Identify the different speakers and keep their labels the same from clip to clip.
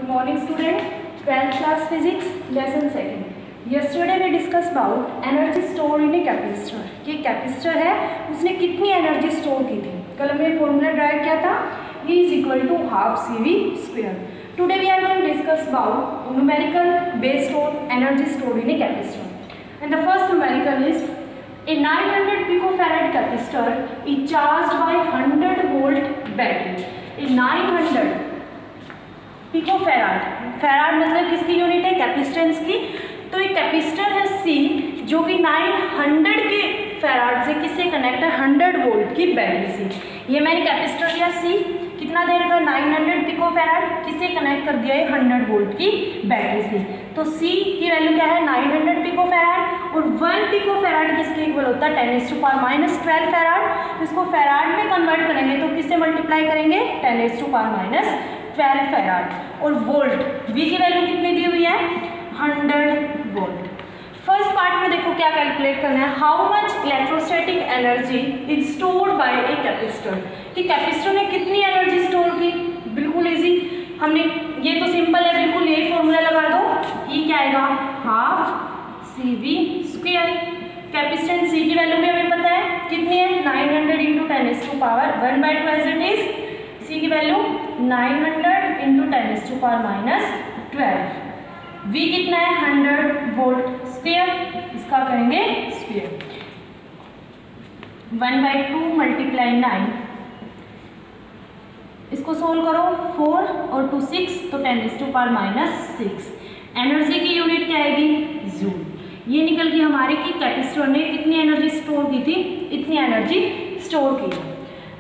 Speaker 1: morning student, 12th class physics lesson 2. Yesterday we discussed about energy stored in a capacitor कि capacitor है उसने कितनी energy store की थी। कल हमने फॉर्मूला ड्राइव किया था E is equal to half CV². Today we are going to discuss about numerical based on energy stored in a capacitor. And the first numerical is a 900 picofarad capacitor is charged by 100 volt battery. A 900 picofarad, farad मतलब किसकी unit है? Capacitance की। तो एक capacitor है C जो कि 900 के फेराड से किससे कनेक्ट है? 100 वोल्ट की बैटरी से। ये मैंने कैपेसिटर लिया C, कितना देर का? 900 पिकोफेराड, किससे कनेक्ट कर दिया है? 100 वोल्ट की बैटरी से। तो C की वैल्यू क्या है? 900 पिकोफेराड। और 1 पिकोफेराड किसके इक्वल होता है? 10⁻12 फेराड। तो इसको फेराड में कन्वर्ट करेंगे तो किससे मल्टीप्लाई करेंगे? 10⁻12 फेराड। और वोल्ट V की वैल्यू कितनी दी हुई है? 100 वोल्ट। फर्स्ट पार्ट में देखो क्या कैलकुलेट करना है, how much electrostatic energy is stored bye a capacitor, कि कैपेसिटर ने कितनी एनर्जी स्टोर की। बिल्कुल इजी, हमने ये तो सिंपल है, बिल्कुल यही फॉर्मूला लगा दो। ये क्या आएगा? Half CV²। कैपेसिटेंस C की वैल्यू भी हमें पता है कितनी है? 900 × 10⁻1/2 एज इट इज। C की वैल्यू 900 × 10⁻12। V कितना है? 100 वोल्ट स्क्वायर। इसका करेंगे स्क्वायर। 1/2 × 9, इसको सोल्व करो। 4 और 2 6, तो 10⁻6। एनर्जी की यूनिट क्या आएगी? जूल। ये निकल गई हमारी कि कैपेसिटर ने कितनी एनर्जी स्टोर की थी? इतनी एनर्जी स्टोर की।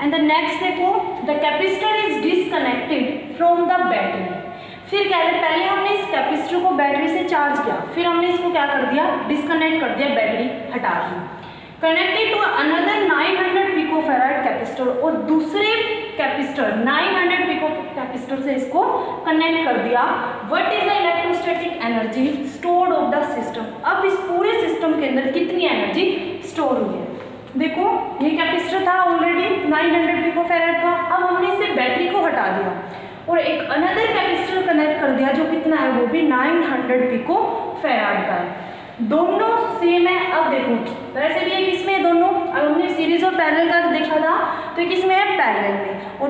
Speaker 1: एंड द नेक्स्ट देखो, the capacitor is disconnected from the battery. फिर क्या है, पहले हमने इस कैपेसिटर को बैटरी से चार्ज किया, फिर हमने इसको क्या कर दिया? डिसकनेक्ट कर दिया, बैटरी हटा दी। Connected to another 900 picofarad capacitor, और दूसरे कैपेसिटर 900 पिको कैपेसिटर से इसको कनेक्ट कर दिया। What is the electrostatic energy stored of the system. अब इस पूरे सिस्टम के अंदर कितनी एनर्जी स्टोर हुई है? देखो ये कैपेसिटर था ऑलरेडी 900 पिकोफेराड का, अब हमने इससे बैटरी को हटा दिया और एक अनदर कैपेसिटर कनेक्ट कर दिया जो कितना है? वो भी 900 पिकोफेराड का है। दोनों सेम है। अब देखो वैसे भी ये किसमें है दोनों? अब हमने सीरीज और पैरेलल का देखा था, तो किसमें है? पैरेलल में। और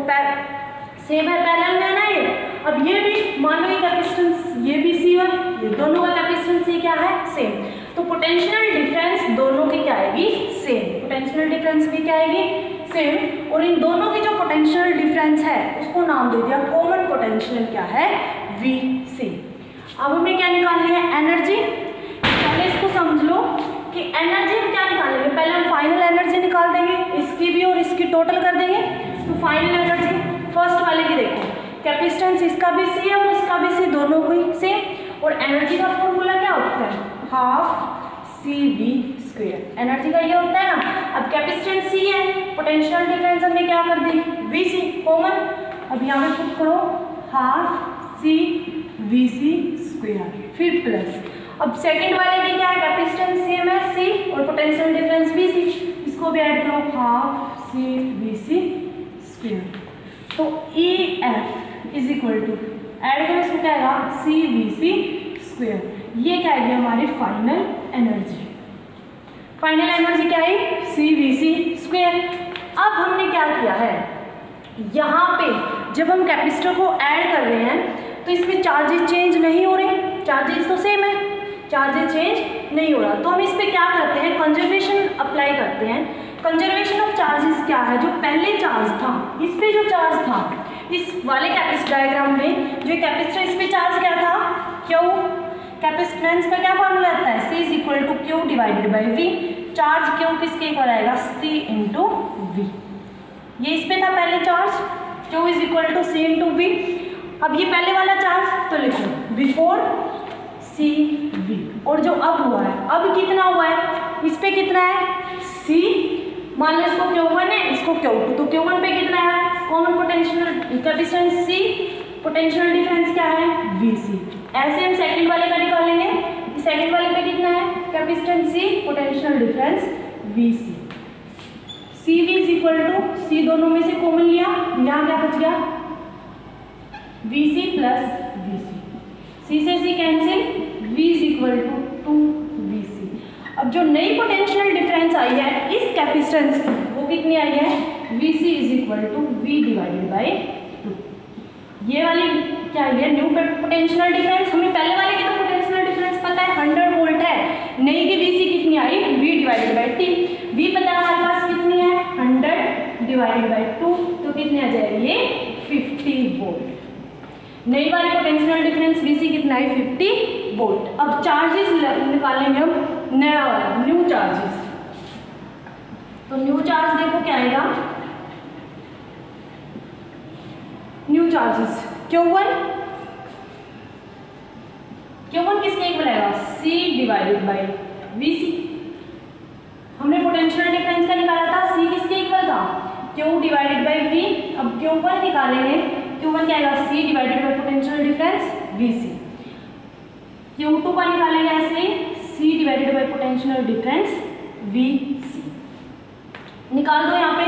Speaker 1: सेम है, पैरेलल में है ना ये। अब ये भी मान लो ये कैपेसिटेंस, ये भी C1, ये दोनों का कैपेसिटेंस ये क्या है? सेम। तो पोटेंशियल डिफरेंस दोनों की क्या आएगी? सेम। पोटेंशियल डिफरेंस भी क्या आएगी? सेम। और इन दोनों की जो पोटेंशियल डिफरेंस है उसको नाम दे दिया कॉमन पोटेंशियल, क्या है? VC। अब हमें क्या निकालनी है? एनर्जी। पहले इसको समझ लो कि एनर्जी हम क्या निकालेंगे? पहले हम फाइनल एनर्जी निकाल देंगे, इसकी भी और इसकी टोटल कर देंगे। तो फाइनल एनर्जी फर्स्ट वाले की देखो, कैपेसिटेंस इसका भी C है और इसका भी C, दोनों को सेम। और एनर्जी का फॉर्मूला क्या होता है? Half CV²। एनर्जी का ये होता है ना। अब कैपेसिटेंस C है, पोटेंशियल डिफरेंस हमने क्या कर दी? VC common. अब यहाँ पे पुट करो हाफ CV², फिर प्लस। अब सेकंड वाले की क्या है? कैपेसिटेंस सेम है C और पोटेंशियल डिफरेंस VC, इसको भी ऐड करो हाफ CV²। तो EF is equal to, add करो इसको क्या आएगा? CV²। ये क्या आएगी हमारी फाइनल एनर्जी। फाइनल एनर्जी क्या है? CV²। अब हमने क्या किया है, यहाँ पे जब हम कैपेसिटर को ऐड कर रहे हैं तो इसमें चार्जेस चेंज नहीं हो रहे, चार्जेस तो सेम है, चार्जेस चेंज नहीं हो रहा। तो हम इस पर क्या करते हैं? कंजर्वेशन अप्लाई करते हैं। कंजर्वेशन ऑफ चार्जेस क्या है? जो पहले चार्ज था, इस पे जो चार्ज था, इस वाले कैपेसिटर डायग्राम में जो कैपेसिटर इस पे चार्ज क्या था? Q। कैपेसिटेंस का क्या फॉर्मूला आता है? C = Q / V। Charge Q किसके इक्वल आएगा? C × V। ये इस पे था पहले चार्ज, Q = C × V। अब ये पहले वाला चार्ज तो लिखो बिफोर CV। और जो अब हुआ है, अब कितना हुआ है? इस पे कितना है? C। मान लो इसको Q1 है, इसको Q2, तो Q1 पे कितना है? Common potential capacitance C, potential difference क्या है? VC। ऐसे हम सेकंड वाले का निकालेंगे। सेकंड वाले पे कितना है? Capacitance C, potential difference VC। CV = C, दोनों में से कॉमन लिया, यहाँ क्या बच गया? VC प्लस VC, C से C cancel, V is equal to 2VC। अब जो नई पोटेंशियल डिफरेंस आई है इस कैपेसिटेंस की वो कितनी आई है, VC is equal to V divided by 2। ये वाली क्या है, न्यू पोटेंशियल डिफरेंस। हमें पहले वाले की तो पोटेंशियल डिफरेंस पता है 100 वोल्ट है, नई की VC कितनी आई, V divided by T। V पता है हमारे पास कितनी है, 100 डिवाइडेड बाई 2, तो कितनी आ जाएगी ये 50 वोल्ट। नई वाली पोटेंशियल डिफरेंस VC कितना है, 50 वोल्ट। अब चार्जेस निकालेंगे हम नया वाला, न्यू चार्जेस। तो न्यू चार्ज देखो क्या आएगा, न्यू चार्जेस Q1 किसके इक्वल आएगा, C डिवाइडेड बाई VC। हमने पोटेंशियल डिफरेंस का निकाला था, C किसके इक्वल था, Q डिवाइडेड बाई V। अब Q1 निकालेंगे, Q1 क्या आएगा, C divided by potential difference VC। Q2 का निकालेंगे ऐसे ही, C divided by potential difference VC। निकाल दो यहाँ पे,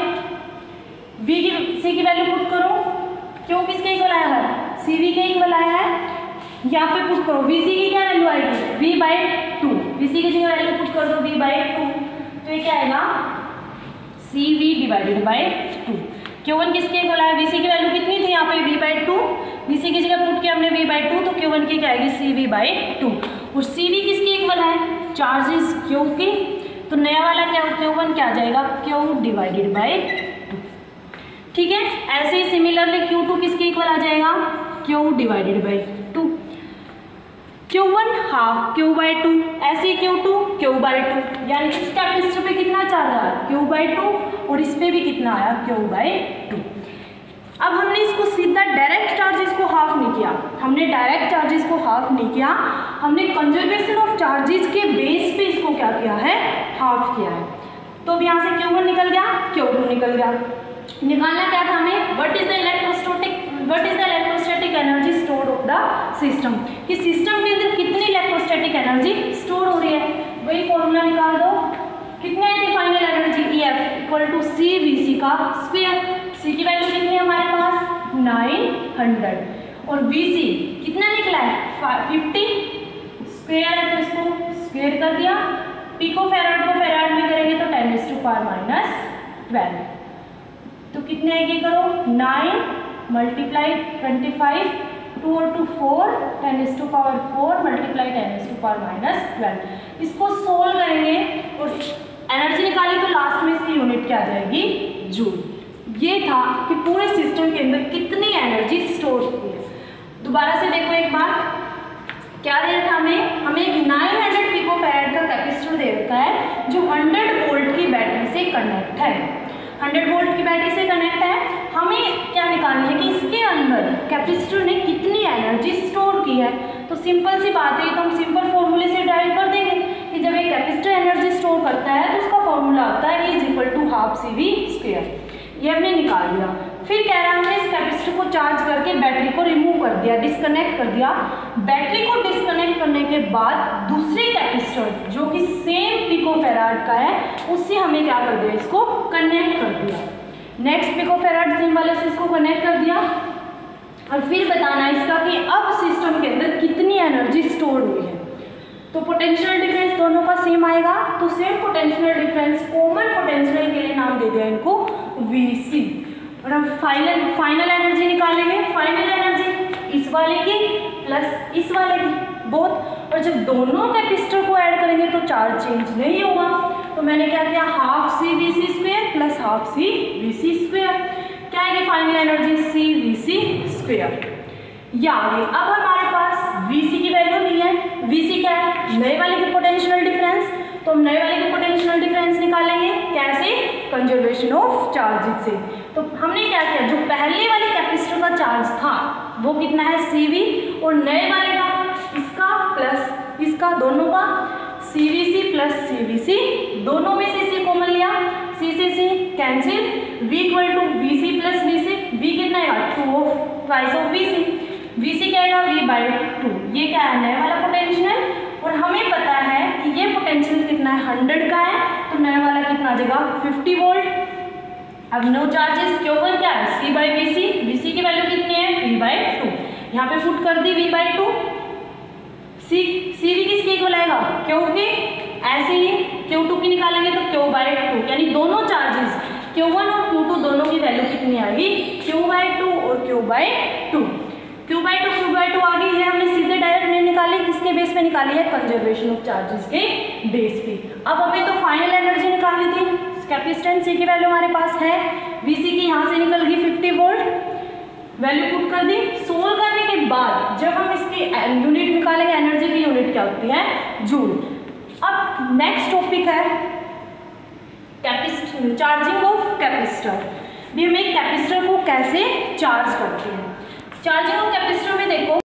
Speaker 1: V की C की वैल्यू पुट करो, Q किसके इक्वल आया है, CV के इक्वल आया है। यहाँ पे पुट करो, VC की क्या वैल्यू आएगी, V बाई 2। VC की जगह वैल्यू पुट कर दो V बाई 2, तो ये क्या आएगा, CV डिवाइडेड बाई 2। Q1 किसके इक्वल आया, VC की वैल्यू कितनी थी यहाँ पे, V बाई 2। VC की जगह पुट किया हमने V बाई 2, तो Q1 की क्या आएगी, CV बाई 2। और CV किसके इक्वल है, चार्जेस Q की, तो नया वाला क्या, Q1 क्या आ जाएगा, Q डिवाइडेड बाई 2। ठीक है, ऐसे ही सिमिलरली Q2 किसके इक्वल आ जाएगा, Q divided by 2। Q1 half Q by 2, ऐसे Q2 Q बाई 2, यानी इस कैपेसिटर पे कितना चार्ज आया, Q बाई 2, और इस पे भी कितना आया, Q बाई 2। अब हमने इसको सीधा डायरेक्ट चार्जेस को हाफ नहीं किया, हमने डायरेक्ट चार्जेस को हाफ नहीं किया, हमने कंजर्वेशन ऑफ चार्जेस के बेस पे इसको क्या किया है, हाफ किया है। तो अब यहाँ से Q1 निकल गया, Q2 निकल गया। निकालना क्या था हमें, what is the electrostatic energy stored of the system, कि सिस्टम के अंदर कितनी इलेक्ट्रोस्टैटिक एनर्जी स्टोर हो रही है। वही फॉर्मूला निकाल दो, कितनी आई थी final energy, EF equal to CVC का स्क्वायर। C की वैल्यू कितनी है हमारे पास, 900, और VC कितना निकला है, 50 स्क्वायर है, तो इसको स्क्वायर कर दिया। पिको फेराड को फेराड में करेंगे तो 10⁻⁻12, तो कितने आएगी करो, 9 मल्टीप्लाई 25, 2 और 2 4, 10⁻4 मल्टीप्लाई 10⁻12। इसको सोल्व करेंगे और एनर्जी निकाली तो लास्ट में इसकी यूनिट क्या आ जाएगी, जूल। ये था कि पूरे सिस्टम के अंदर कितनी एनर्जी स्टोर होती है। दोबारा से देखो एक बार, क्या दे रखा हमें एक 900 पिको फैराड का कैपेसिटर दे रखा है जो 100 वोल्ट की बैटरी से कनेक्ट है। 100 वोल्ट की बैटरी से कनेक्ट है, हमें क्या निकालनी है कि इसके अंदर कैपेसिटर ने कितनी एनर्जी स्टोर की है। तो सिंपल सी बात है, तो हम सिंपल फॉर्मूले से ड्राइव कर देंगे कि जब एक कैपेसिटर एनर्जी स्टोर करता है तो उसका फॉर्मूला होता है E=12CV²। ये हमने निकाल दिया। फिर कह रहा है हमने इस कैपेसिटर को चार्ज करके बैटरी को रिमूव कर दिया, डिस्कनेक्ट कर दिया। बैटरी को डिस्कनेक्ट करने के बाद दूसरे कैपेसिटर जो कि सेम पिको फैराड का है उससे हमें क्या कर दिया, इसको कनेक्ट कर दिया। नेक्स्ट पिको फैराड सेम वाले से इसको कनेक्ट कर दिया और फिर बताना इसका कि अब सिस्टम के अंदर कितनी एनर्जी स्टोर हुई है। तो पोटेंशियल डिफरेंस दोनों का सेम आएगा, तो same potential difference common potential के लिए नाम दे दिया इनको VC। और हम फाइनल एनर्जी निकालेंगे। फाइनल एनर्जी इस वाले की प्लस इस वाले की बोथ, और जब दोनों कैपेसिटर को ऐड करेंगे तो चार्ज चेंज नहीं होगा। तो मैंने क्या किया, half CV² plus half CV²। क्या है फाइनल एनर्जी CV²। या आगे अब हमारे पास VC की वैल्यू नहीं है। VC क्या है, नए वाले की पोटेंशियल डिफरेंस। तो हम नए वाले की पोटेंशियल डिफरेंस निकालेंगे कैसे, कंजर्वेशन ऑफ चार्जेस से। तो हमने क्या किया, जो पहले वाले कैपेसिटर का चार्ज था वो कितना है CV, और नए वाले का इसका प्लस इसका दोनों का CVC प्लस CVC, दोनों में से C कॉमन लिया, C से C cancel, V=VC plus VC। V कितना है 2 ऑफ VC। VC क्या है V/2। ये क्या है, नया वाला पोटेंशियल, और हमें पता है कि ये पोटेंशियल कितना है 100 का है, तो नया वाला कितना आ जाएगा 50 वोल्ट। अब नो चार्जेस Q1 क्या है C/VC। VC की वैल्यू कितनी है V/2। यहाँ पे पुट कर दी v/2, सी वी किसके इक्वल आएगा, क्यू के। ऐसे ही Q2 की निकालेंगे तो Q/2, यानी दोनों चार्जेस Q1 और Q2 दोनों की वैल्यू कितनी आएगी, Q/2 और Q/2। Q/2 आ गई है, हमने सीधे डायरेक्ट नहीं निकाली, किसके बेस पे निकाली है, कंजर्वेशन ऑफ चार्जेस के बेस पे। अब हमें तो फाइनल एनर्जी निकालनी थी, कैपेसिटेंस C की वैल्यू हमारे पास है, Vc की यहाँ से निकल गई 50 वोल्ट, वैल्यू पुट कर दी। सोल्व करने के बाद जब हम इसकी यूनिट निकालेंगे, एनर्जी की यूनिट क्या होती है, जूल। अब नेक्स्ट टॉपिक है चार्जिंग ऑफ कैपेसिटर। भी हम एक कैपेसिटर को कैसे चार्ज करते हैं। चार्जिंग ऑफ कैपेसिटर में देखो